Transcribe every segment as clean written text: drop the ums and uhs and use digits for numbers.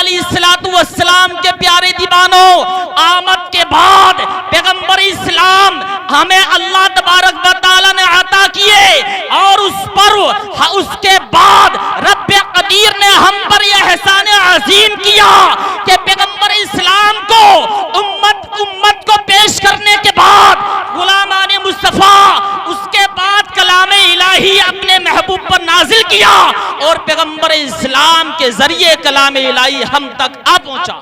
अलैहिस्सलाम के प्यारे दीवानों, आमद के बाद पैगंबर इस्लाम हमें अल्लाह तबारक व तआला ने अता किए और उस पर उसके बाद रब्बे कदीर ने हम पर यह एहसान अजीम किया कि पैगंबर इस्लाम को उम्मत को पेश करने के बाद गुलामाने मुस्तफा, उसके बाद कलामे इलाही अपने महबूब पर नाजिल किया और पैगंबर इस्लाम के जरिए कलामे इलाही हम तक आ पहुंचा।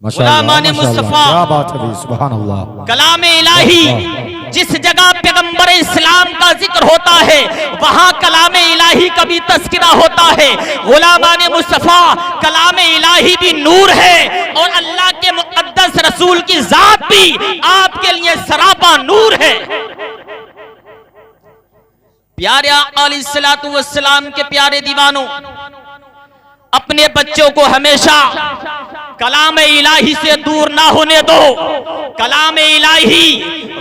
गुलामाने मुस्तफा, सुभान अल्लाह। कलामे इलाही जिस जगह पैगंबर इस्लाम का जिक्र होता है वहां कलामे इलाही का भी तस्करा होता है। गुलामाने मुस्तफा, कलामे इलाही भी नूर है और अल्लाह के मुक़द्दस रसूल की जात भी आपके लिए सरापा नूर है। प्यारे आका अलैहिस्सलातु वस्सलाम के प्यारे दीवानों, अपने बच्चों को हमेशा कलामे इलाही से दूर ना होने दो। कलामे इलाही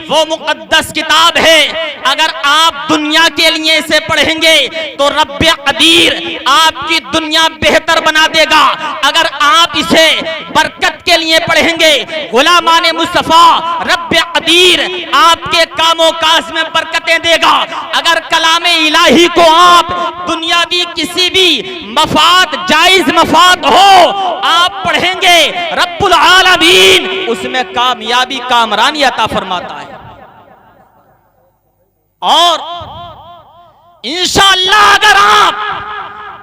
वो मुक़द्दस किताब है, अगर आप दुनिया के लिए इसे पढ़ेंगे तो रब्बे कदीर आपकी दुनिया बेहतर बना देगा। अगर आप इसे बरकत के लिए पढ़ेंगे, गुलामाने मुस्तफा, रब्बे कदीर आपके कामों काज में बरकतें देगा। अगर कलामे इलाही को आप दुनियावी किसी भी मफाद, जायज मफाद हो, आप पढ़ेंगे, रब्बुल आलमीन उसमें कामयाबी, कामरानी अता फरमाता है। और इंशाअल्लाह अगर आप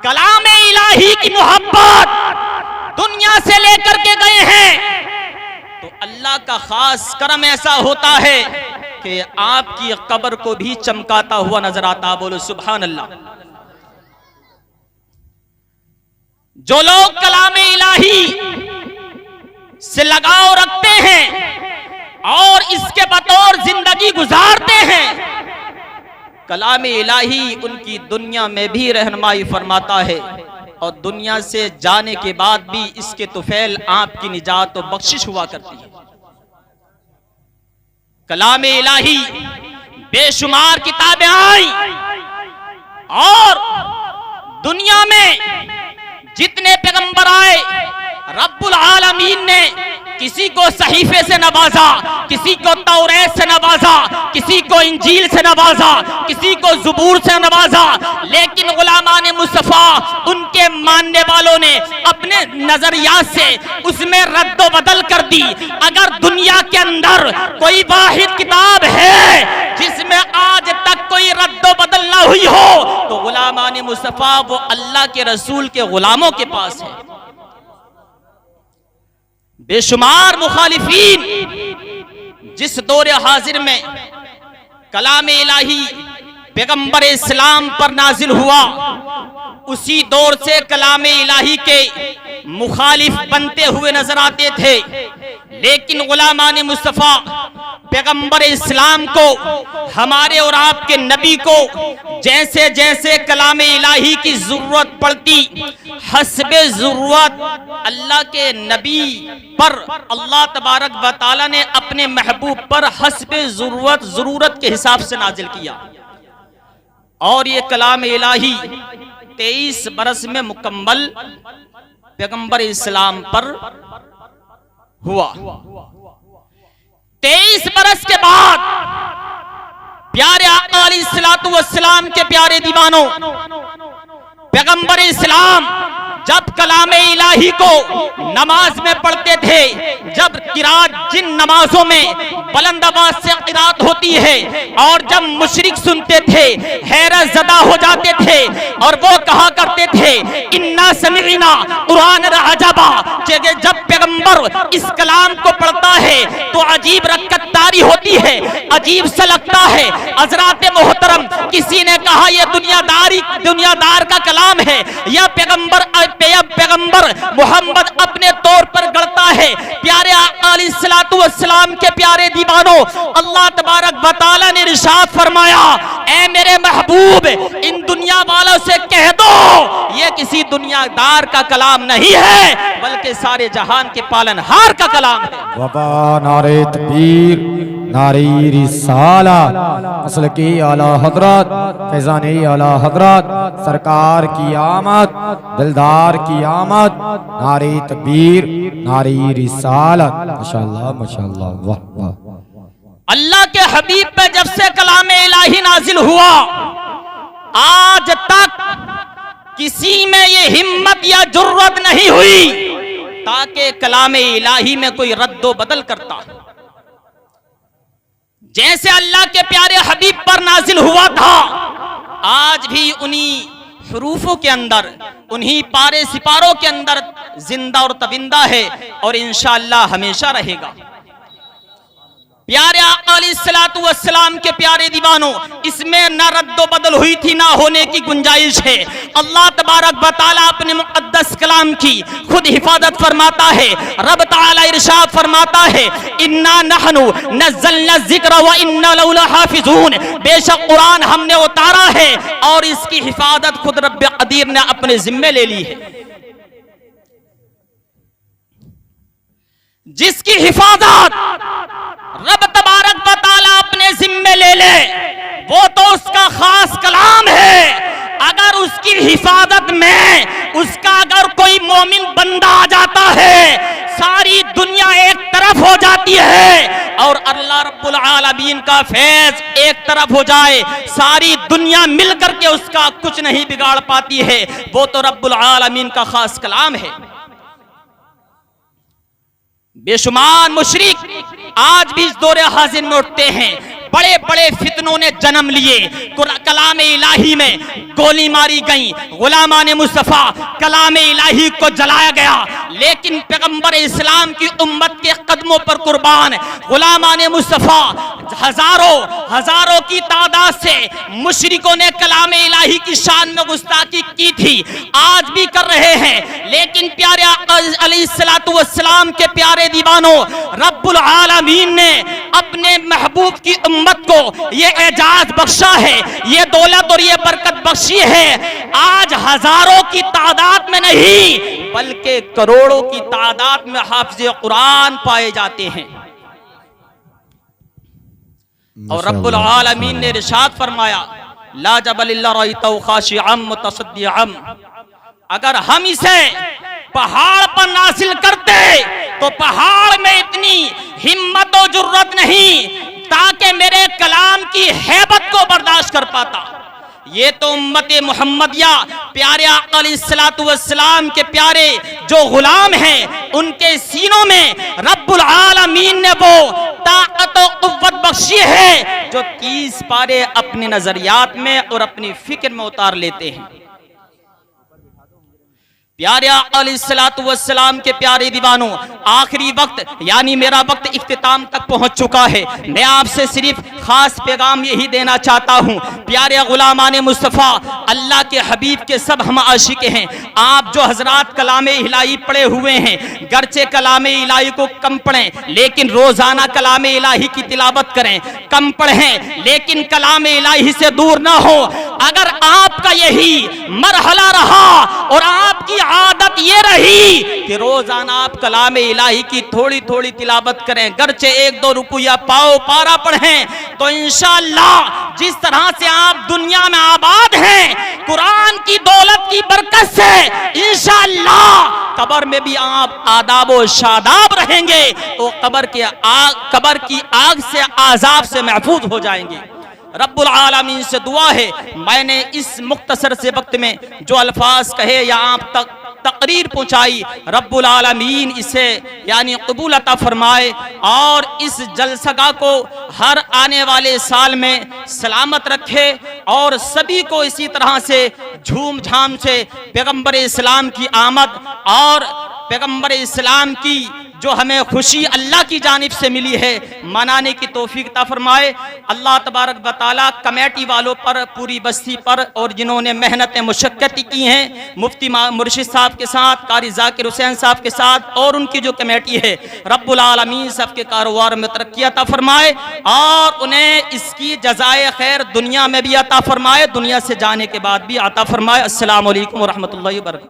कलामे इलाही की मोहब्बत दुनिया से लेकर के गए हैं तो अल्लाह का खास करम ऐसा होता है कि आपकी कब्र को भी चमकाता हुआ नजर आता। बोलो सुभान अल्लाह। जो लोग कलामे इलाही से लगाव रखते हैं और इसके बतौर जिंदगी गुजारते हैं, कलामे इलाही उनकी दुनिया में भी रहनुमाई फरमाता है और दुनिया से जाने के बाद भी इसके तुफैल आपकी निजात और बख्शिश हुआ करती है। कलामे इलाही बेशुमार किताबें आई और दुनिया में जितने पैगंबर आए, रब्बुल आलमीन ने किसी को सहीफे से नवाजा, किसी को तौरेत से नवाजा, किसी को इंजील से नवाजा, किसी को ज़बूर से नवाजा, लेकिन गुलामाने मुस्तफा, उनके मानने वालों ने अपने नजरियात से उसमें रद्द बदल कर दी। अगर दुनिया के अंदर कोई वाहिद किताब है जिसमें आज तक कोई रद्द बदल ना हुई हो तो गुलामाने मुस्तफा वो अल्लाह के रसूल के गुलामों के पास है। बेशुमार मुखालिफीन जिस दौरे हाजिर में कलामे इलाही पैगंबर इस्लाम पर नाजिल हुआ, उसी दौर से कलामे इलाही के मुखालिफ बनते हुए नजर आते थे। लेकिन गुलामाने मुस्तफा, पैगंबर इस्लाम को, हमारे और आपके नबी को जैसे जैसे कलामे इलाही की जरूरत पड़ती, हस्बे जरूरत अल्लाह के नबी पर अल्लाह तबारक व तआला ने अपने महबूब पर हस्बे जरूरत के हिसाब से नाजिल किया। और ये कलामे इलाही 23 बरस में मुकम्मल पैगंबर इस्लाम पर हुआ। 23 बरस के बाद प्यारे आका अलैहिस्सलातु वस्सलाम के प्यारे दीवानों, पैगंबर इस्लाम जब कलामे इलाही को नमाज में पढ़ते थे, जब किरात, जिन नमाजों में बुलंद आवाज से किरात होती है और जब मुशरिक सुनते थे हैरत ज़दा हो जाते थे और वो कहा करते थे इन्ना समीना कुरान अजबा, जब पैगंबर इस कलाम को पढ़ता है तो अजीब रकत्तारी होती है, अजीब सा लगता है। हज़रात मोहतरम, किसी ने कहा यह दुनियादार का कलाम है या पैगंबर मोहम्मद अपने तौर पर गढ़ता है। प्यारे आका अलैहिस्सलातु वस्सलाम के प्यारे दीवानों, अल्लाह तबारक व तआला ने इरशाद फरमाया, ऐ मेरे महबूब, इन दुनिया वालों से कह दो ये किसी दुनियादार का कलाम नहीं है, बल्कि सारे जहान के पालनहार का कलाम है। वबा नारे तकबीर, नारे रिसाला, असल की आला हजरत, फैजाने आला हजरत, सरकार की आमद, दिलदार की आमद, नारे तकबीर, नारे रिसाला। माशाअल्लाह माशाअल्लाह, वाह वाह। अल्लाह के हबीब पे जब से कलाम इलाही नाजिल हुआ, आज तक किसी में ये हिम्मत या जुर्रत नहीं हुई ताकि कलाम इलाही में कोई रद्दो बदल करता। जैसे अल्लाह के प्यारे हबीब पर नाजिल हुआ था, आज भी उन्हीं हुरूफों के अंदर, उन्हीं पारे सिपारों के अंदर जिंदा और तविंदा है और इंशाअल्लाह हमेशा रहेगा। प्यारे आका अलैहिस्सलातु वस्सलाम के प्यारे दीवानों, इसमें न रद्दो बदल हुई थी, ना होने की गुंजाइश है। अल्लाह तबारक व तआला अपने मुक़द्दस कलाम की खुद हिफाजत फरमाता है। रब तआला इरशाद फरमाता है, इन्ना नहनु नज़्ज़लना ज़िक्र व इन्ना लहु लहाफ़िज़ून, बेशक कुरान हमने उतारा है और इसकी हिफाजत खुद रब क़दीर ने अपने जिम्मे ले ली है। जिसकी हिफाजत रब तबारक व तआला अपने जिम्मे ले ले, वो तो उसका खास कलाम है। अगर उसकी हिफाजत में उसका अगर कोई मोमिन बंदा आ जाता है, सारी दुनिया एक तरफ हो जाती है और अल्लाह रब्बुल आलमीन का फैज एक तरफ हो जाए, सारी दुनिया मिलकर के उसका कुछ नहीं बिगाड़ पाती है। वो तो रब्बुल आलमीन का खास कलाम है। बेशुमार मुशरिक आज भी इस दौरे हाजिर में उठते हैं। बड़े बड़े फितनों ने जन्म लिए, कलाम इलाही में गोली मारी गई, गुलामान मुस्तफा कलाम इलाही को जलाया गया, लेकिन पैगंबर इस्लाम की उम्मत के कदमों पर कुर्बान गुलामान मुस्तफा हजारों की तादाद से मुशरिकों ने कलाम इलाही की शान में गुस्ताखी की थी, आज भी कर रहे हैं। लेकिन प्यारे आका अलैहिस्सलातु वस्सलाम के प्यारे दीवानों, रब्बुल आलमीन ने अपने महबूब की उम्मत को ये एजाज बख्शा है, ये दौलत और ये बरकत बख्शी है। आज हजारों की तादाद में नहीं, बल्कि करोड़ों की तादाद में हाफिज़े कुरान पाए जाते हैं। और रब्बुल आलमीन ने इरशाद फरमाया, ला जबल इल्ला रअयतहु खाशिअम मुतसद्दिअम, अगर हम इसे पहाड़ पर नासिल करते तो पहाड़ में इतनी हिम्मत और जुर्रत नहीं ताकि मेरे कलाम की हैबत को बर्दाश्त कर पाता। ये तो उम्मत मुहम्मदिया प्यारे आका अलैहिस्सलातु वस्सलाम के प्यारे जो गुलाम हैं, उनके सीनों में रब्बुल आलमीन ने वो ताकत और कुव्वत बख्शी है जो 30 पारे अपने नजरियात में और अपनी फिक्र में उतार लेते हैं। प्यारे आका अलैहिस्सलातु वस्सलाम के प्यारे दीवानों, आखिरी वक्त यानी मेरा वक्त इख्तिताम तक पहुंच चुका है। मैं आपसे सिर्फ खास पैगाम यही देना चाहता हूं, प्यारे गुलामान मुस्तफ़ा अल्लाह के हबीब के सब हम आशिक हैं। आप जो हजरात कलाम इलाही पढ़े हुए हैं, गर्चे कलाम इलाही को कम पढ़ें, लेकिन रोजाना कलाम इलाही की तिलावत करें, कम पढ़ें लेकिन कलाम इलाही से दूर ना हो। अगर आपका यही मरहला रहा और आपकी आदत ये रही कि रोजाना आप कलाम इलाही की थोड़ी थोड़ी तिलावत करें, गर्चे 1-2 रुपया पाओ पारा पढ़ें, तो इंशाअल्लाह जिस तरह से आप दुनिया में आबाद हैं, कुरान की दौलत की बरकत से इंशाअल्लाह कब्र में भी आप आदाब और शादाब रहेंगे, तो कब्र की आग से आजाब से महफूज हो जाएंगे। रब्बुल आलमीन से दुआ है, मैंने इस मुख्तसर से वक्त में जो अल्फाज कहे या आप तक तकरीर पहुंचाई, रब्बुल आलमीन इसे यानी कबूल अता फरमाए और इस जलसगा को हर आने वाले साल में सलामत रखे और सभी को इसी तरह से झूम झाम से पैगंबर इस्लाम की आमद और पैगंबर इस्लाम की जो हमें खुशी अल्लाह की जानिब से मिली है मनाने की तौफीक अता फरमाए। अल्लाह तबारक व तआला कमेटी वालों पर, पूरी बस्ती पर, और जिन्होंने मेहनतें मुशक्कत की हैं मुफ्ती मुर्शिद साहब के साथ, कारी जाकिर हुसैन साहब के साथ, और उनकी जो कमेटी है, रब्बुल आलमीन सबके कारोबार में तरक्की अता फरमाए और उन्हें इसकी जज़ाए खैर दुनिया में भी अता फरमाए, दुनिया से जाने के बाद भी अता फरमाए। अस्सलामु अलैकुम व रहमतुल्लाहि व बरकातहू।